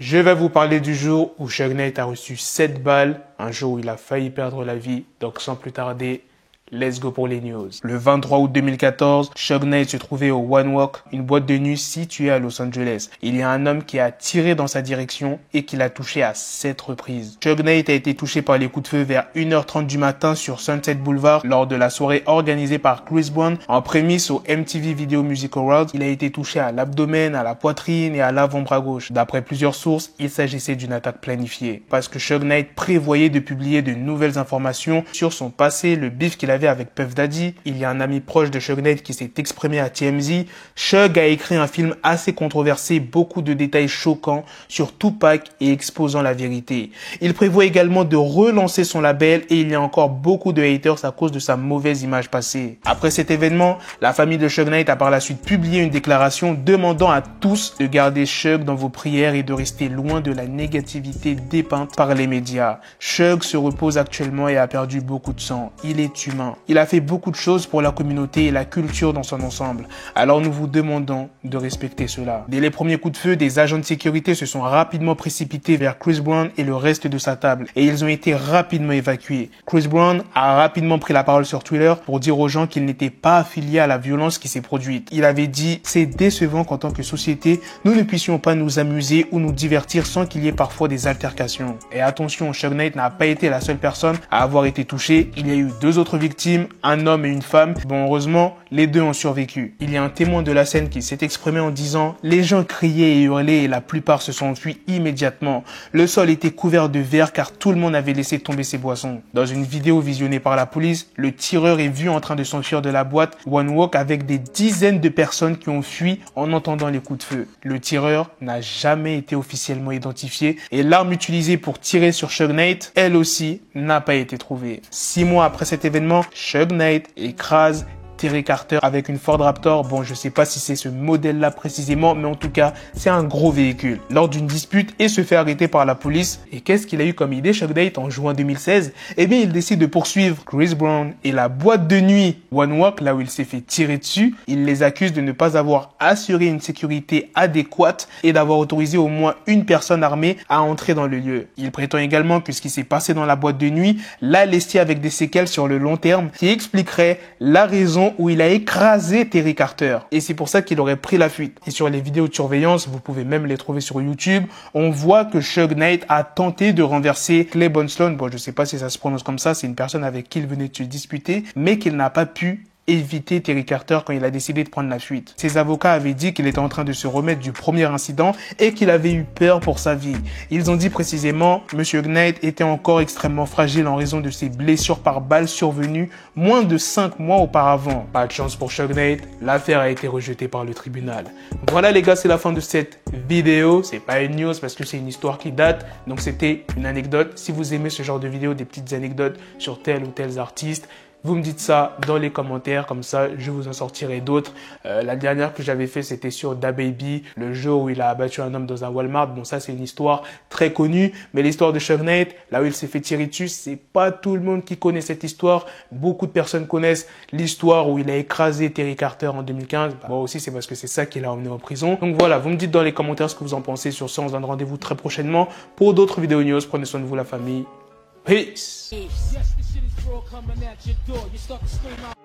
Je vais vous parler du jour où Suge Knight a reçu 7 balles, un jour où il a failli perdre la vie. Donc sans plus tarder, let's go pour les news. Le 23 août 2014, Suge Knight se trouvait au One Walk, une boîte de nuit située à Los Angeles. Il y a un homme qui a tiré dans sa direction et qui l'a touché à 7 reprises. Suge Knight a été touché par les coups de feu vers 1h30 du matin sur Sunset Boulevard lors de la soirée organisée par Chris Brown en prémisse au MTV Video Music Awards. Il a été touché à l'abdomen, à la poitrine et à l'avant-bras gauche. D'après plusieurs sources, il s'agissait d'une attaque planifiée. Parce que Suge Knight prévoyait de publier de nouvelles informations sur son passé, le bif qu'il avait avec Puff Daddy. Il y a un ami proche de Suge Knight qui s'est exprimé à TMZ. Suge a écrit un film assez controversé, beaucoup de détails choquants sur Tupac et exposant la vérité. Il prévoit également de relancer son label et il y a encore beaucoup de haters à cause de sa mauvaise image passée. Après cet événement, la famille de Suge Knight a par la suite publié une déclaration demandant à tous de garder Suge dans vos prières et de rester loin de la négativité dépeinte par les médias. Suge se repose actuellement et a perdu beaucoup de sang. Il est humain. Il a fait beaucoup de choses pour la communauté et la culture dans son ensemble. Alors nous vous demandons de respecter cela. Dès les premiers coups de feu, des agents de sécurité se sont rapidement précipités vers Chris Brown et le reste de sa table et ils ont été rapidement évacués. Chris Brown a rapidement pris la parole sur Twitter pour dire aux gens qu'il n'était pas affilié à la violence qui s'est produite. Il avait dit « C'est décevant qu'en tant que société, nous ne puissions pas nous amuser ou nous divertir sans qu'il y ait parfois des altercations. » Et attention, Suge Knight n'a pas été la seule personne à avoir été touchée. Il y a eu 2 autres victimes, un homme et une femme. Bon, heureusement, les 2 ont survécu. Il y a un témoin de la scène qui s'est exprimé en disant « Les gens criaient et hurlaient et la plupart se sont enfuis immédiatement. Le sol était couvert de verre car tout le monde avait laissé tomber ses boissons. » Dans une vidéo visionnée par la police, le tireur est vu en train de s'enfuir de la boîte One Walk avec des dizaines de personnes qui ont fui en entendant les coups de feu. Le tireur n'a jamais été officiellement identifié et l'arme utilisée pour tirer sur Suge Knight, elle aussi, n'a pas été trouvée. 6 mois après cet événement, Suge Knight écrase Terry Carter avec une Ford Raptor. Bon, je sais pas si c'est ce modèle-là précisément, mais en tout cas, c'est un gros véhicule. Lors d'une dispute, il se fait arrêter par la police. Et qu'est-ce qu'il a eu comme idée, Suge Knight, en juin 2016? Eh bien, il décide de poursuivre Chris Brown et la boîte de nuit One Walk, là où il s'est fait tirer dessus. Il les accuse de ne pas avoir assuré une sécurité adéquate et d'avoir autorisé au moins une personne armée à entrer dans le lieu. Il prétend également que ce qui s'est passé dans la boîte de nuit l'a laissé avec des séquelles sur le long terme qui expliquerait la raison où il a écrasé Terry Carter. Et c'est pour ça qu'il aurait pris la fuite. Et sur les vidéos de surveillance, vous pouvez même les trouver sur YouTube, on voit que Suge Knight a tenté de renverser Clay Bonestone. Bon, je sais pas si ça se prononce comme ça, c'est une personne avec qui il venait de se disputer, mais qu'il n'a pas pu éviter Terry Carter quand il a décidé de prendre la fuite. Ses avocats avaient dit qu'il était en train de se remettre du premier incident et qu'il avait eu peur pour sa vie. Ils ont dit précisément que M. Knight était encore extrêmement fragile en raison de ses blessures par balle survenues moins de 5 mois auparavant. Pas de chance pour Suge Knight, l'affaire a été rejetée par le tribunal. Voilà les gars, c'est la fin de cette vidéo. C'est pas une news parce que c'est une histoire qui date, donc c'était une anecdote. Si vous aimez ce genre de vidéo, des petites anecdotes sur tel ou tel artiste, vous me dites ça dans les commentaires, comme ça je vous en sortirai d'autres. La dernière que j'avais fait, c'était sur DaBaby, le jour où il a abattu un homme dans un Walmart. Bon, ça c'est une histoire très connue, mais l'histoire de Suge Knight, là où il s'est fait tirer dessus, c'est pas tout le monde qui connaît cette histoire. Beaucoup de personnes connaissent l'histoire où il a écrasé Terry Carter en 2015. Bon, aussi c'est parce que c'est ça qui l'a emmené en prison. Donc voilà, vous me dites dans les commentaires ce que vous en pensez. Sur ça, on se donne rendez-vous très prochainement pour d'autres vidéos news. Prenez soin de vous, la famille. Peace. Yes, the shit is raw coming at your door. You start to scream out.